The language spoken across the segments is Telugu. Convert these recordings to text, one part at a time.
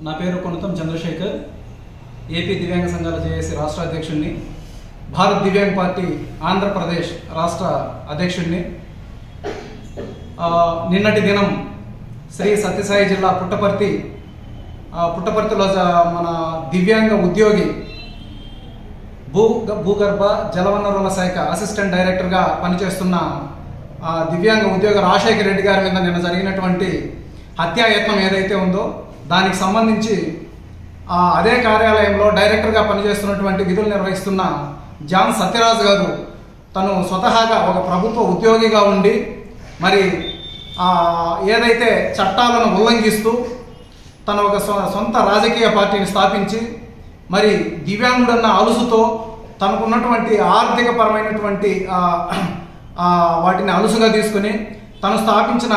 నా పేరు కొనతం చంద్రశేఖర్, ఏపీ దివ్యాంగ సంఘాల జేఏసీ రాష్ట్ర అధ్యక్షుడిని, భారత్ దివ్యాంగ్ పార్టీ ఆంధ్రప్రదేశ్ రాష్ట్ర అధ్యక్షుడిని. నిన్నటి దినం శ్రీ సత్యసాయి జిల్లా పుట్టపర్తిలో మన దివ్యాంగ ఉద్యోగి భూగర్భ జలవనరుల శాఖ అసిస్టెంట్ డైరెక్టర్గా పనిచేస్తున్న దివ్యాంగ ఉద్యోగ రాజశేఖర్ రెడ్డి గారి మీద నిన్న జరిగినటువంటి హత్యాయత్నం ఏదైతే ఉందో దానికి సంబంధించి అదే కార్యాలయంలో డైరెక్టర్గా పనిచేస్తున్నటువంటి విధులు నిర్వహిస్తున్న జాన్ సత్యరాజ్ గారు తను స్వతహాగా ఒక ప్రభుత్వ ఉద్యోగిగా ఉండి మరి ఏదైతే చట్టాలను ఉల్లంఘిస్తూ తను ఒక సొంత రాజకీయ పార్టీని స్థాపించి మరి దివ్యాంగుడన్న అలుసుతో తనకున్నటువంటి ఆర్థికపరమైనటువంటి వాటిని అలుసుగా తీసుకుని తను స్థాపించిన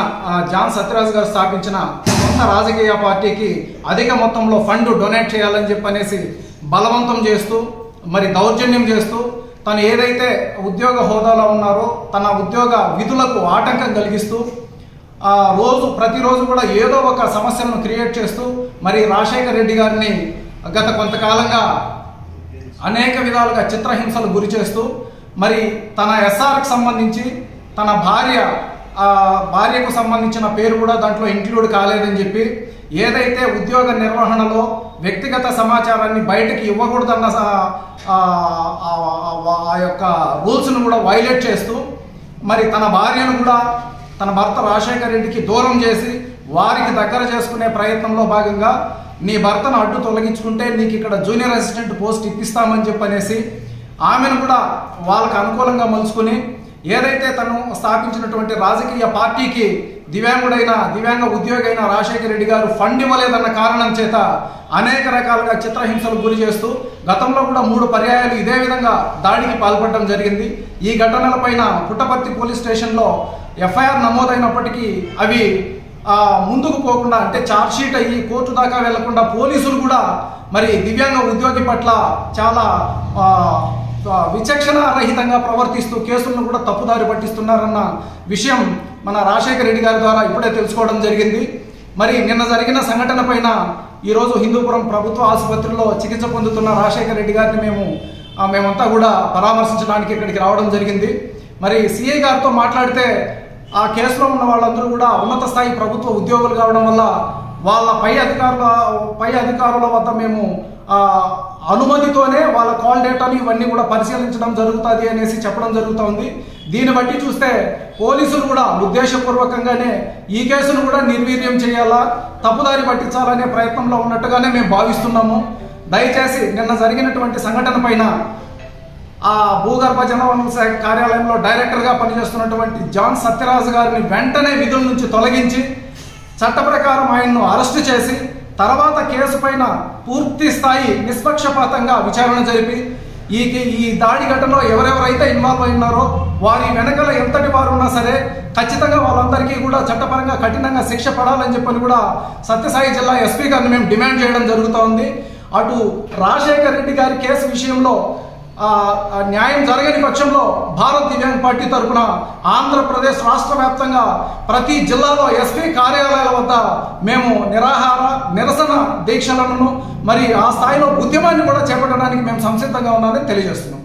జాన్ సత్యరాజ్ గారు స్థాపించిన సొంత రాజకీయ పార్టీకి అధిక మొత్తంలో ఫండ్ డొనేట్ చేయాలని చెప్పనేసి బలవంతం చేస్తూ మరి దౌర్జన్యం చేస్తూ తను ఏదైతే ఉద్యోగ హోదాలో ఉన్నారో తన ఉద్యోగ విధులకు ఆటంకం కలిగిస్తూ ప్రతిరోజు కూడా ఏదో ఒక సమస్యలను క్రియేట్ చేస్తూ మరి రాజశేఖర్ రెడ్డి గారిని గత కొంతకాలంగా అనేక విధాలుగా చిత్రహింసలు గురి చేస్తూ మరి తన ఎస్ఆర్కి సంబంధించి తన భార్యకు సంబంధించిన పేరు కూడా దాంట్లో ఇంక్లూడ్ కాలేదని చెప్పి ఏదైతే ఉద్యోగ నిర్వహణలో వ్యక్తిగత సమాచారాన్ని బయటకి ఇవ్వకూడదన్న ఆ యొక్క రూల్స్ను కూడా వైలేట్ చేస్తూ మరి తన భార్యను కూడా తన భర్త రాజశేఖర్ రెడ్డికి దూరం చేసి వారికి దగ్గర చేసుకునే ప్రయత్నంలో భాగంగా నీ భర్తను అడ్డు తొలగించుకుంటే నీకు ఇక్కడ జూనియర్ అసిస్టెంట్ పోస్ట్ ఇప్పిస్తామని చెప్పనేసి ఆమెను కూడా వాళ్ళకు అనుకూలంగా మలుచుకుని ఏదైతే తను స్థాపించినటువంటి రాజకీయ పార్టీకి దివ్యాంగ ఉద్యోగి అయిన రాజశేఖర్ రెడ్డి గారు ఫండ్ ఇవ్వలేదన్న కారణం చేత అనేక రకాలుగా చిత్రహింసలు గురి చేస్తూ గతంలో కూడా 3 పర్యాయాలు ఇదే విధంగా దాడికి పాల్పడడం జరిగింది. ఈ ఘటనలపైన పుట్టపర్తి పోలీస్ స్టేషన్లో ఎఫ్ఐఆర్ నమోదైనప్పటికీ అవి ముందుకు పోకుండా అంటే ఛార్జ్షీట్ అయ్యి కోర్టు దాకా వెళ్లకుండా పోలీసులు కూడా మరి దివ్యాంగ ఉద్యోగి పట్ల చాలా విచక్షణ రహితంగా ప్రవర్తిస్తూ కేసులను కూడా తప్పుదారి పట్టిస్తున్నారన్న విషయం మన రాజశేఖర్ రెడ్డి గారి ద్వారా ఇప్పుడే తెలుసుకోవడం జరిగింది. మరి నిన్న జరిగిన సంఘటన పైన ఈరోజు హిందూపురం ప్రభుత్వ ఆసుపత్రిలో చికిత్స పొందుతున్న రాజశేఖర్ రెడ్డి గారిని మేమంతా కూడా పరామర్శించడానికి ఇక్కడికి రావడం జరిగింది. మరి సిఐ గారితో మాట్లాడితే ఆ కేసులో ఉన్న వాళ్ళందరూ కూడా ఉన్నత స్థాయి ప్రభుత్వ ఉద్యోగులు కావడం వల్ల వాళ్ళ పై అధికారుల వద్ద మేము అనుమతితోనే వాళ్ళ కాల్ డేటాని ఇవన్నీ కూడా పరిశీలించడం జరుగుతుంది అనేసి చెప్పడం జరుగుతుంది. దీన్ని బట్టి చూస్తే పోలీసులు కూడా ఉద్దేశపూర్వకంగానే ఈ కేసును కూడా నిర్వీర్యం చేయాలా, తప్పుదారి పట్టించాలనే ప్రయత్నంలో ఉన్నట్టుగానే మేము భావిస్తున్నాము. దయచేసి నిన్న జరిగినటువంటి సంఘటన పైన భూగర్భ జలవనరుల శాఖ కార్యాలయంలో డైరెక్టర్గా పనిచేస్తున్నటువంటి జాన్ సత్యరాజ్ గారిని వెంటనే విధుల నుంచి తొలగించి చట్ట ప్రకారం ఆయన్ను అరెస్టు చేసి తర్వాత కేసు పైన పూర్తి స్థాయి నిష్పక్షపాతంగా విచారణ జరిపి ఈ దాడి ఘటనలో ఎవరెవరైతే ఇన్వాల్వ్ అయినారో వారి వెనకల ఎంతటి వారు ఉన్నా సరే ఖచ్చితంగా వాళ్ళందరికీ కూడా చట్టపరంగా కఠినంగా శిక్ష పడాలని చెప్పని కూడా సత్యసాయి జిల్లా ఎస్పీ గారిని మేము డిమాండ్ చేయడం జరుగుతూ ఉంది. అటు రాజశేఖర్ రెడ్డి గారి కేసు విషయంలో న్యాయం జరగని పక్షంలో భారత్ దివ్యాంగ్ పార్టీ తరఫున ఆంధ్రప్రదేశ్ రాష్ట్ర వ్యాప్తంగా ప్రతి జిల్లాలో ఎస్పీ కార్యాలయాల వద్ద మేము నిరసన దీక్షలను మరి ఆ స్థాయిలో ఉద్యమాన్ని కూడా చేపట్టడానికి మేము సంసిద్ధంగా ఉన్నామని తెలియజేస్తున్నాం.